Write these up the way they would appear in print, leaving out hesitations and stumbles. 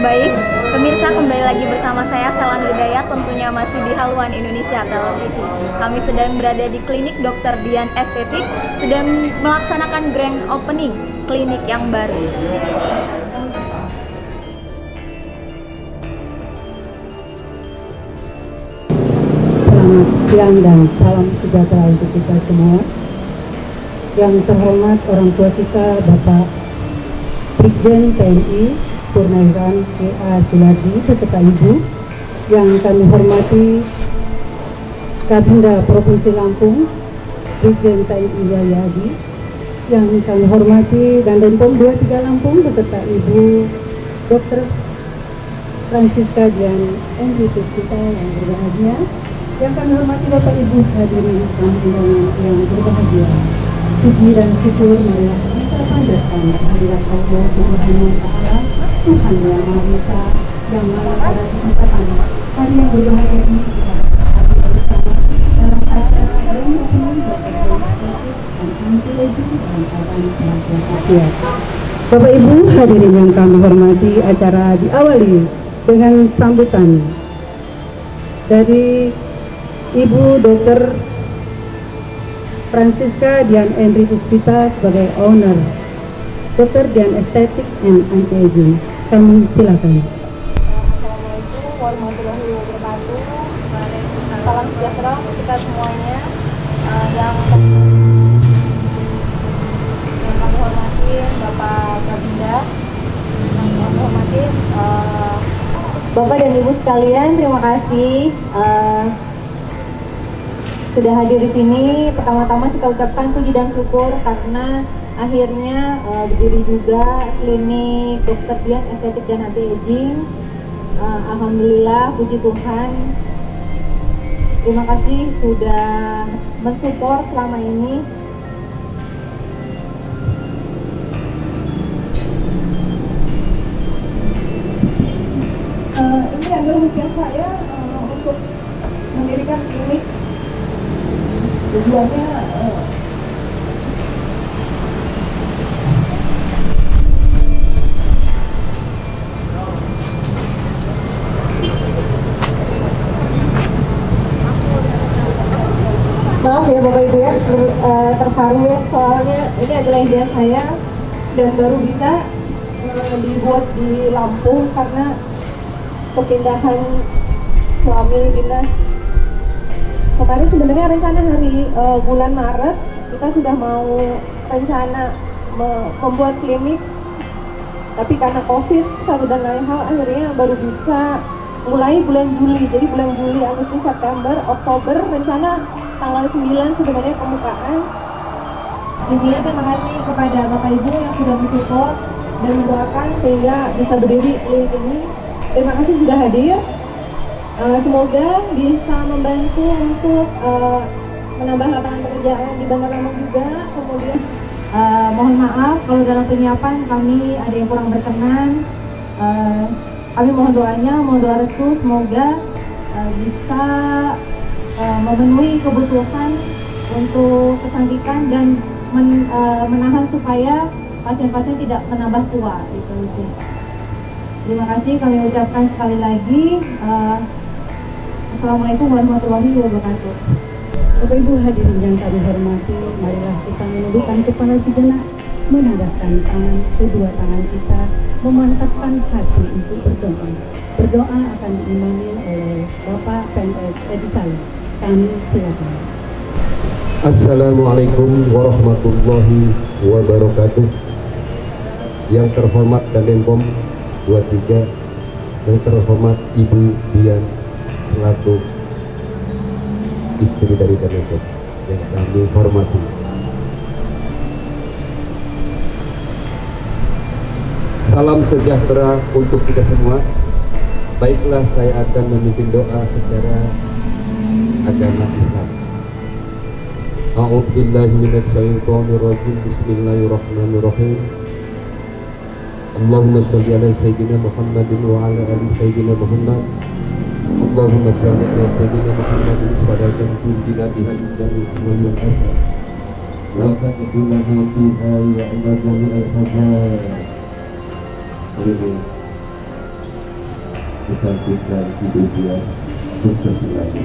Baik, pemirsa, kembali lagi bersama saya Salam Hidayat, tentunya masih di Haluan Indonesia Televisi. Kami sedang berada di klinik Dr. Dian Estetik, sedang melaksanakan grand opening klinik yang baru. Selamat siang dan salam sejahtera untuk kita semua. Yang terhormat orang tua kita, Bapak Brigjen TNI Purnawirawan E.A. Sulardi beserta Ibu, yang kami hormati Kabinda Provinsi Lampung Brigjen TNI Wahyadi, yang kami hormati Dandenpom 23 Lampung beserta Ibu Dr. Francisca Dian Endri Puspita yang berbahagia, yang kami hormati Bapak Ibu hadirin yang berbahagia. Puji dan syukur marilah kita panjatkan kehadirat Allah Subhanahu wa Ta'ala, Tuhan yang Maha Esa, yang mana pada kesempatan hari yang berbahagia ini kita hadir bersama dalam acara yang penuh dan anti-aging dalam keadaan sehat. Bapak Ibu hadirin yang kami hormati, acara diawali dengan sambutan dari Ibu Dr. Francisca Dian Endri Puspita sebagai owner Dr. Dian Estetik and Anti-Aging. Kami silakan. Assalamualaikum warahmatullahi wabarakatuh. Salam sejahtera untuk kita semuanya. Yang kami hormatin Bapak Kabinda, yang kami hormatin Bapak dan Ibu sekalian, terima kasih sudah hadir di sini. Pertama-tama kita ucapkan puji dan syukur karena akhirnya berdiri juga klinik Dr. Dian Estetik dan Anti-Aging. Alhamdulillah, puji Tuhan. Terima kasih sudah mensupport selama ini. Ini adalah ujian saya untuk mendirikan klinik. Tujuannya maaf ya Bapak Ibu ya, terharu ya, soalnya ini adalah ide saya dan baru bisa dibuat di Lampung karena perpindahan suami dinas. Kemarin sebenarnya rencana hari bulan Maret kita sudah mau rencana membuat klinik, tapi karena COVID satu dan lain hal akhirnya baru bisa mulai bulan Juli. Jadi bulan Juli, Agustus, September, Oktober rencana tanggal 9 sebenarnya pembukaan. Intinya terima kasih kepada Bapak Ibu yang sudah mensupport dan mendoakan sehingga bisa berdiri klinik ini. Terima kasih sudah hadir. Semoga bisa membantu untuk menambah lapangan pekerjaan di Bandar Lampung juga. Kemudian mohon maaf kalau dalam penyiapan kami ada yang kurang berkenan. Kami mohon doanya, mohon doa restu semoga bisa memenuhi kebutuhan untuk kecantikan dan menahan supaya pasien-pasien tidak menambah tua. Itu. Terima kasih kami ucapkan sekali lagi. Assalamualaikum warahmatullahi wabarakatuh. Bapak Ibu hadirin yang kami hormati, marilah kita menundukkan kepala sejenak, menadahkan tangan, kedua tangan kita, memantapkan hati untuk berdoa. Berdoa akan diimami oleh Bapak PNS Edi Salim. Kami silakan. Assalamualaikum warahmatullahi wabarakatuh. Yang terhormat Dandenpom 23, yang terhormat Ibu Dian selaku istri dari Dandenpom yang kami hormati. Salam sejahtera untuk kita semua. Baiklah, saya akan memimpin doa secara agama Islam. A'udzubillahi minasyaitonirrajim. Bismillahirrahmanirrahim. Allahumma shalli ala sayyidina Muhammadin wa ala ali sayyidina Muhammad. Allahumma shalli ala sayyidina Muhammadin salatan tunjina biha min jami'il akhir. Wa taqdilana fiha ya ibadani al-hajar. kecantikan hidup dia sukses selalu.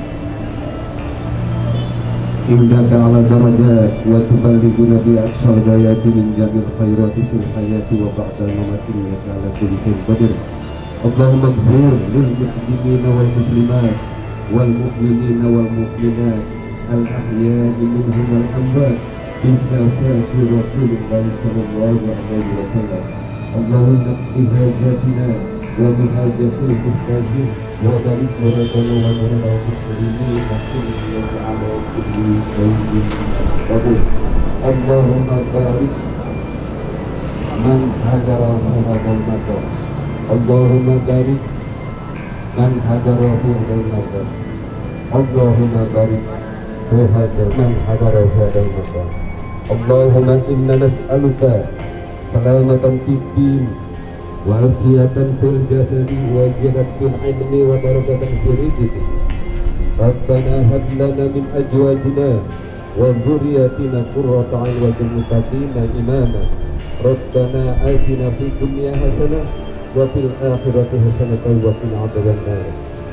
Innaka ala darajat wa tuballighuna bi aqsal ghayati min jamil khairati fil hayati wa ba'da mamati innaka ala kulli syai'in qadir. Allahumma ighfir lil muslimina wal muslimat wal mu'minina wal mu'minat al ahya'i minhum wal amwat bi syafa'ati Rasulillah sallallahu alaihi wasallam. Allahumma qdi hajatina wa muhajatul muhtajin wa barik waradana wa waradana muslimin wa kulli ala kulli syai'in qadir. Allahumma barik man hadara hadal makan. Allahumma barik man hadara hadal makan. Allahumma barik man hadara hadal makan. Allahumma inna nas'aluka salamatan fid din wa afiyatan fil jasadi wa jihad fil ilmi wa barakatan fil rizqi. Rabbana hab lana min azwajina wa dhurriyyatina qurrata a'yun waj'alna lil muttaqina imama. Rabbana atina fid dunya hasanah wa fil akhirati hasanatan wa qina adzabannar.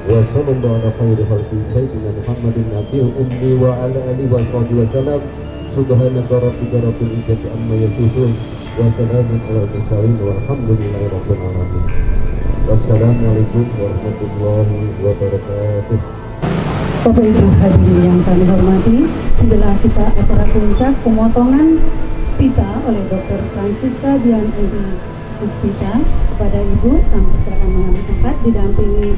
Wa sallallahu ala khairi khalqi sayyidina Muhammadin nabiyil ummi wa ala alihi wa sahbihi wa sallam. Subhanaka rabbika rabbil izzati amma yasifun wa salamun alal mursalin walhamdulillahi rabbil alamin. Wassalamualaikum warahmatullahi wabarakatuh. Bapak Ibu hadirin yang kami hormati, setelah kita acara puncak pemotongan pita oleh Dr. Francisca Dian Edi Puspita kepada Ibu, kami persilakan mengambil tempat didampingi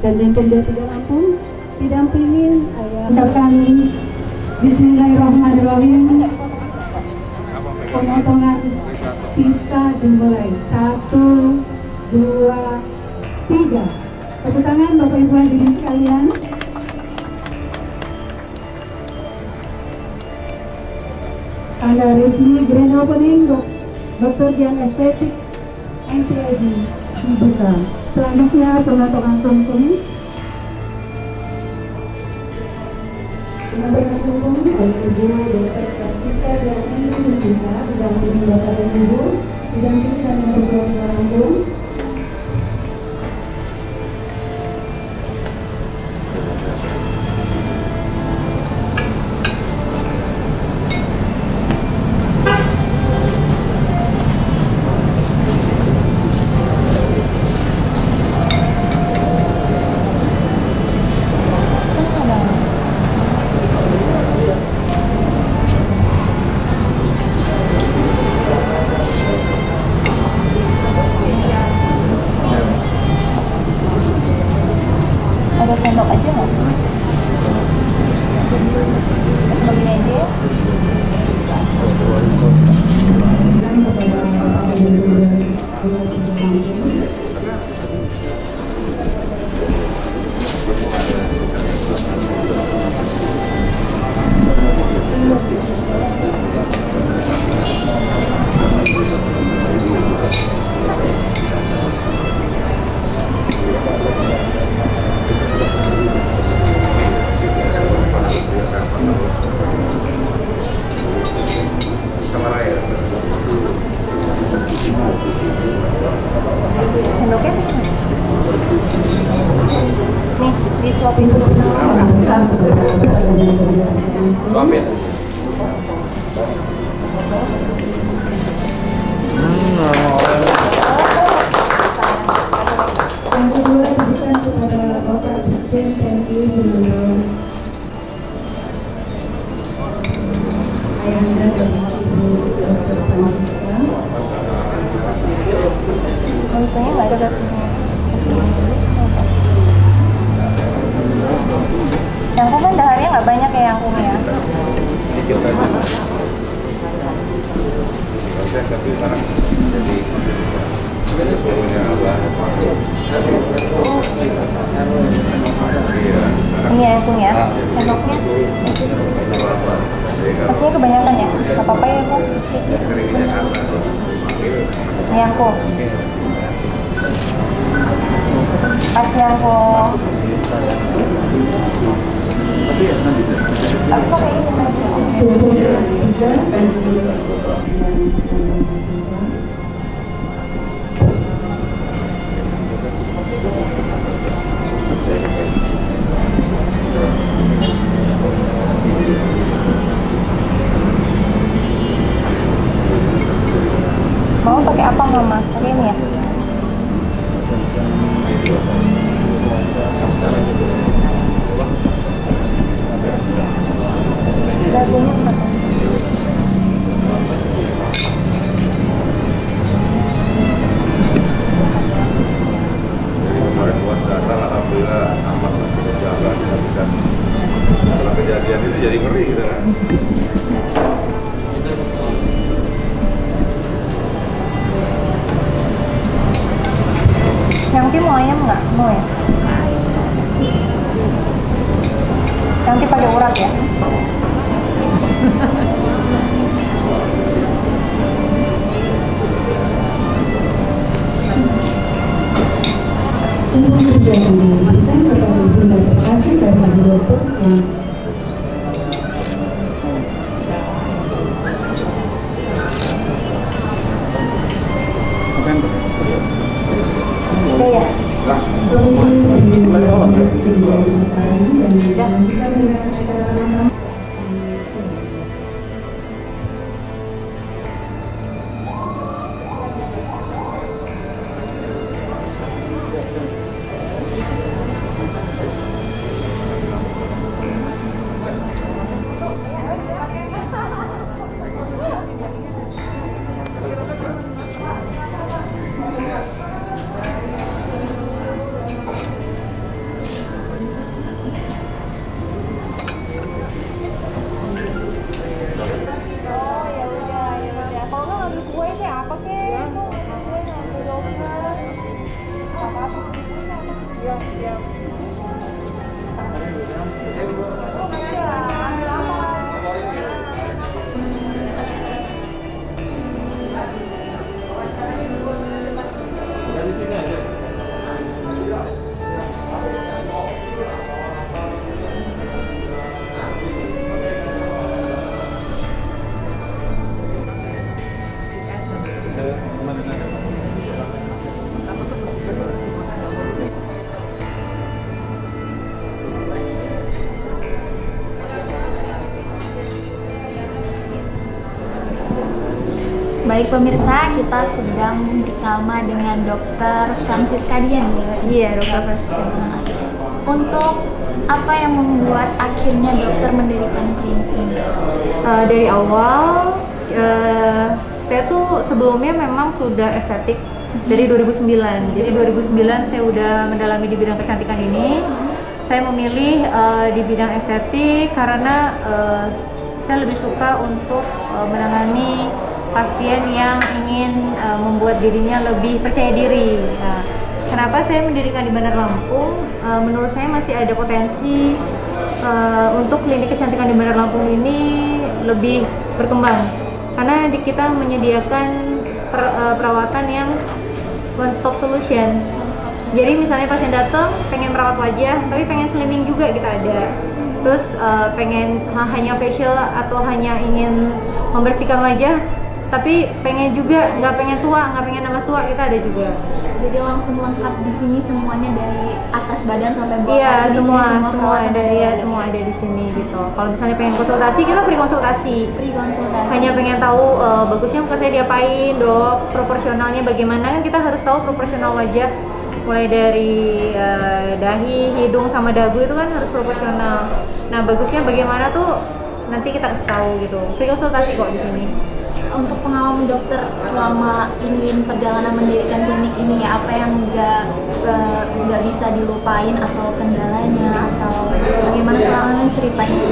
Danjen Pemda 3 Lampung, didampingi Ayah. Ucapkan Bismillahirrahmanirrahim. Pemotongan pita dimulai. 1, 2, 3. Tepuk tangan Bapak Ibu hadirin sekalian. Tanda resmi grand opening Dr. Dian Estetik NPID dibuka. Selanjutnya pemotongan tumpeng. Pemotongan tumpeng oleh Ibu Dr. Francisca Dian Edi Puspita didampingi Bapak dan Ibu, didampingi Danjen Pemda 3 Lampung. Ada sendok aja nggak? Begini aja ya. Sendoknya nih disuapin dulu. Suapin. Yang kedua diberikan kepada Bapak Brigjen TNI Gubernur Ayahanda dan Ibu Dr. Francisca. Untungnya nggak ada yang kan dahannya nggak banyak ya yang ya. Ini ya Kung ya, sendoknya. Pastinya kebanyakan ya, nggak apa-apa ya Kung. Ini yang Kung. Pas yang Kung. Aku pakai ini Mas. pakai apa mama? Pakai ini ya? Dagunya apa? Kemarin buat datang, alhamdulillah aman berjalan, dan setelah kejadian itu jadi ngeri gitu kan. Yang tim mau ayam nggak? Mau ya? Yang tim pakai urat ya? Ini sudah diberikan kepada Bunda Terkasih dan Ibu Dokter yang Udah ya? Baik pemirsa, kita sedang bersama dengan Dokter Francisca Dian. Iya, Dokter Francisca. Untuk apa yang membuat akhirnya dokter mendirikan klinik ini? Dari awal, saya tuh sebelumnya memang sudah estetik dari 2009. Jadi 2009 saya udah mendalami di bidang kecantikan ini. Saya memilih di bidang estetik karena saya lebih suka untuk menangani pasien yang ingin membuat dirinya lebih percaya diri. Nah, kenapa saya mendirikan di Bandar Lampung? Menurut saya masih ada potensi untuk klinik kecantikan di Bandar Lampung ini lebih berkembang, karena kita menyediakan perawatan yang one stop solution. Jadi misalnya pasien datang pengen merawat wajah, tapi pengen slimming juga kita ada. Terus pengen hanya facial atau hanya ingin membersihkan wajah, tapi pengen juga nggak pengen tua, nggak pengen nambah tua, kita ada juga. Jadi langsung lengkap di sini semuanya dari atas badan sampai bawah. Iya, semua ada ya, semua ada di sini gitu. Kalau misalnya pengen konsultasi, kita free konsultasi. Free konsultasi. Hanya pengen tahu bagusnya muka saya diapain, dok, proporsionalnya bagaimana, kan kita harus tahu proporsional wajah, mulai dari dahi, hidung sama dagu itu kan harus proporsional. Nah, bagusnya bagaimana tuh nanti kita kasih tahu gitu. Free konsultasi kok di sini. Untuk pengalaman dokter selama ingin perjalanan mendirikan klinik ini ya, apa yang nggak bisa dilupain atau kendalanya atau bagaimana pengalaman ceritanya?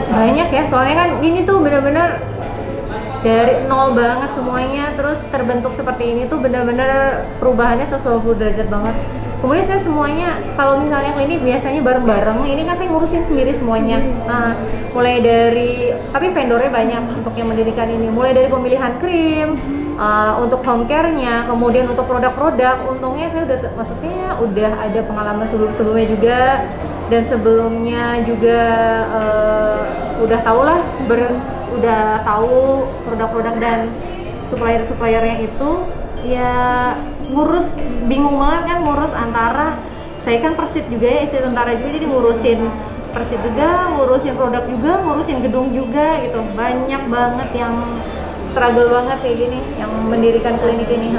Banyak ya, soalnya kan ini tuh bener-bener dari nol banget semuanya, terus terbentuk seperti ini tuh bener-bener perubahannya 180 derajat banget. Kemudian saya semuanya, kalau misalnya klinik biasanya bareng-bareng, ini kan saya ngurusin sendiri semuanya. Mulai dari, tapi vendornya banyak untuk yang mendirikan ini, mulai dari pemilihan krim, untuk home care-nya, kemudian untuk produk-produk, untungnya saya udah ada pengalaman sebelumnya juga, dan sebelumnya juga udah tahu produk-produk dan supplier-suppliernya itu ya ngurus, bingung banget kan ngurus antara, saya kan persit juga ya, istri tentara juga, jadi ngurusin persit juga, ngurusin produk juga, ngurusin gedung juga gitu, banyak banget yang struggle banget kayak gini yang mendirikan klinik ini.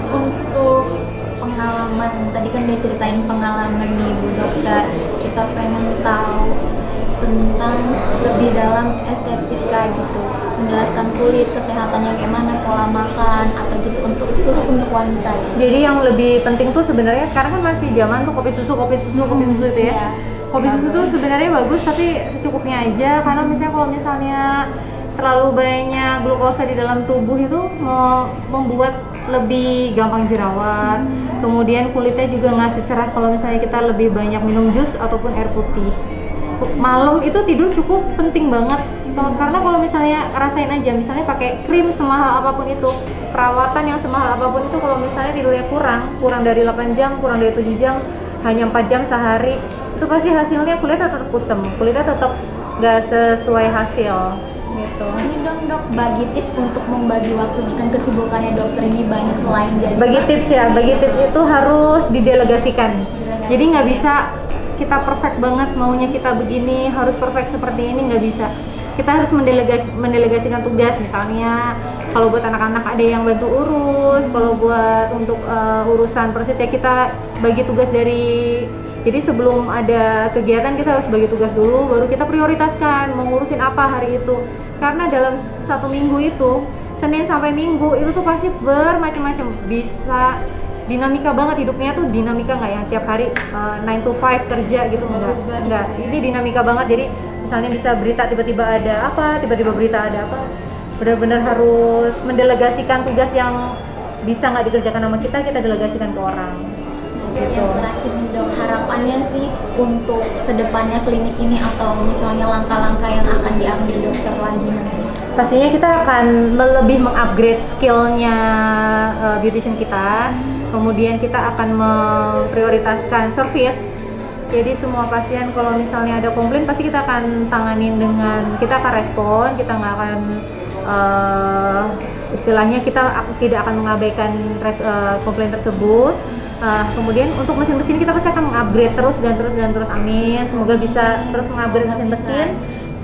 Untuk pengalaman, tadi kan dia ceritain pengalaman nih Bu Dokter, kita pengen tahu tentang lebih dalam estetika gitu, menjelaskan kulit, kesehatannya kayak mana, pola makan atau gitu untuk khusus untuk wanita. Jadi yang lebih penting tuh sebenarnya sekarang kan masih zaman tuh kopi susu itu ya. Iya. Kopi susu tuh sebenarnya bagus tapi secukupnya aja, karena misalnya kalau misalnya terlalu banyak glukosa di dalam tubuh itu membuat lebih gampang jerawat. Kemudian kulitnya juga nggak secerah kalau misalnya kita lebih banyak minum jus ataupun air putih. Malam itu tidur cukup penting banget, karena kalau misalnya rasain aja, misalnya pakai krim semahal apapun itu, perawatan yang semahal apapun itu, kalau misalnya tidurnya kurang dari 8 jam, kurang dari 7 jam, hanya 4 jam sehari, itu pasti hasilnya kulitnya tetap kusam, kulitnya tetap nggak sesuai hasil gitu. Ini dong Dok, bagi tips untuk membagi waktu, kan kesibukannya dokter ini banyak selain jadi Bagi tips itu harus didelegasikan. Jadi nggak bisa kita perfect banget, maunya kita begini, harus perfect seperti ini, nggak bisa. Kita harus mendelegasikan tugas, misalnya kalau buat anak-anak ada yang bantu urus, kalau buat untuk urusan persit ya kita bagi tugas jadi sebelum ada kegiatan kita harus bagi tugas dulu, baru kita prioritaskan mau ngurusin apa hari itu. Karena dalam 1 minggu itu, Senin sampai Minggu itu tuh pasti bermacam-macam, bisa dinamika banget hidupnya tuh, dinamika nggak yang tiap hari 9 to 5 kerja gitu, enggak. Ini dinamika banget, jadi misalnya bisa berita tiba-tiba ada apa, tiba-tiba berita ada apa. Benar-benar harus mendelegasikan tugas yang bisa nggak dikerjakan sama kita delegasikan ke orang. Gitu. Yang terakhir nih Dok, harapannya sih untuk kedepannya klinik ini atau misalnya langkah-langkah yang akan diambil dokter lagi nanti? Pastinya kita akan lebih mengupgrade skillnya beautician kita. Kemudian kita akan memprioritaskan service. Jadi semua pasien kalau misalnya ada komplain pasti kita akan tanganin kita akan respon, kita nggak akan istilahnya kita tidak akan mengabaikan komplain tersebut. Kemudian untuk mesin-mesin kita pasti akan mengupgrade terus dan terus, amin. Semoga bisa terus mengupgrade mesin-mesin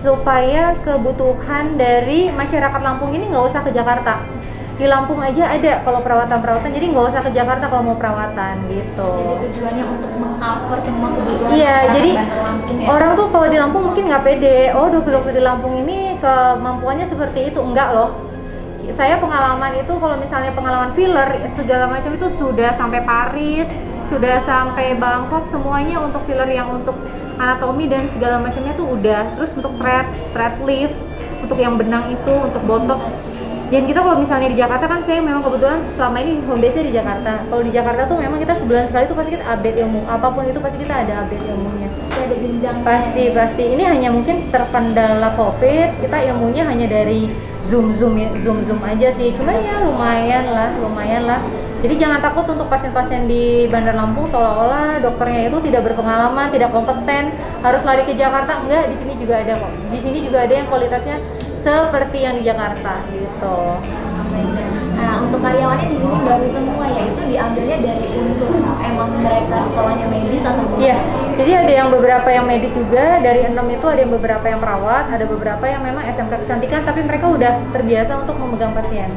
supaya kebutuhan dari masyarakat Lampung ini nggak usah ke Jakarta. Di Lampung aja ada kalau perawatan, jadi nggak usah ke Jakarta kalau mau perawatan gitu. Jadi tujuannya untuk mengcover semua kebutuhan. Iya, jadi Lampung, ya? orang tuh kalau di Lampung mungkin nggak pede, oh dokter-dokter di Lampung ini kemampuannya seperti itu, enggak loh. Saya pengalaman itu kalau misalnya pengalaman filler segala macam itu sudah sampai Paris, sudah sampai Bangkok, semuanya untuk filler yang untuk anatomi dan segala macamnya tuh udah. Terus untuk thread lift, untuk yang benang itu, untuk botox. Dan kita kalau misalnya di Jakarta kan, saya memang kebetulan selama ini home base-nya di Jakarta. Kalau di Jakarta tuh memang kita sebulan sekali tuh pasti kita update ilmu, apapun itu pasti kita ada update ilmunya. Pasti ada jenjang. Pasti. Ini hanya mungkin terkendala COVID, kita ilmunya hanya dari zoom aja sih. Cuma ya lumayan lah. Jadi jangan takut untuk pasien-pasien di Bandar Lampung seolah-olah dokternya itu tidak berpengalaman, tidak kompeten, harus lari ke Jakarta. Enggak, di sini juga ada kok. Di sini juga ada yang kualitasnya seperti yang di Jakarta gitu. Nah, untuk karyawannya di sini baru semua ya, itu diambilnya dari unsur emang mereka sekolahnya medis atau gimana? Iya, jadi ada yang beberapa yang medis juga, dari 6 itu ada yang beberapa yang perawat, ada beberapa yang memang SMK kecantikan, tapi mereka udah terbiasa untuk memegang pasien.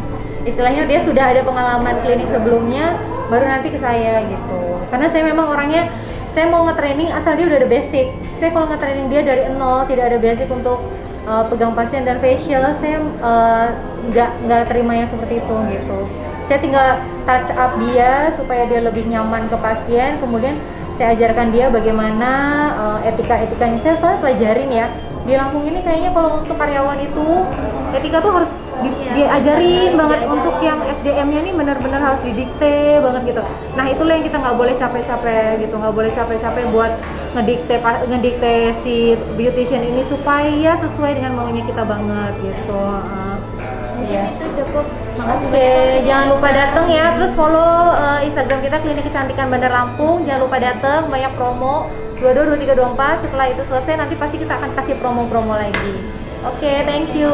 Istilahnya dia sudah ada pengalaman klinik sebelumnya, baru nanti ke saya gitu. Karena saya memang orangnya, saya mau nge-training asal dia udah ada basic. Saya kalau nge-training dia dari nol, tidak ada basic untuk pegang pasien dan facial, saya nggak terima yang seperti itu gitu. Saya tinggal touch up dia supaya dia lebih nyaman ke pasien, kemudian saya ajarkan dia bagaimana etika-etikanya. Saya soalnya pelajarin ya, di Lampung ini kayaknya kalau untuk karyawan itu etika tuh harus diajarin banget. Untuk yang SDM-nya nih benar-benar harus didikte banget gitu. Nah itulah yang kita nggak boleh capek-capek gitu, nggak boleh capek-capek buat ngedikte si beautician ini supaya sesuai dengan maunya kita banget gitu. Itu cukup. Makasih Oke, jangan lupa datang ya. Terus follow Instagram kita Klinik Kecantikan Bandar Lampung. Jangan lupa datang, banyak promo 22, 23, 24. Setelah itu selesai nanti pasti kita akan kasih promo-promo lagi. Oke, thank you.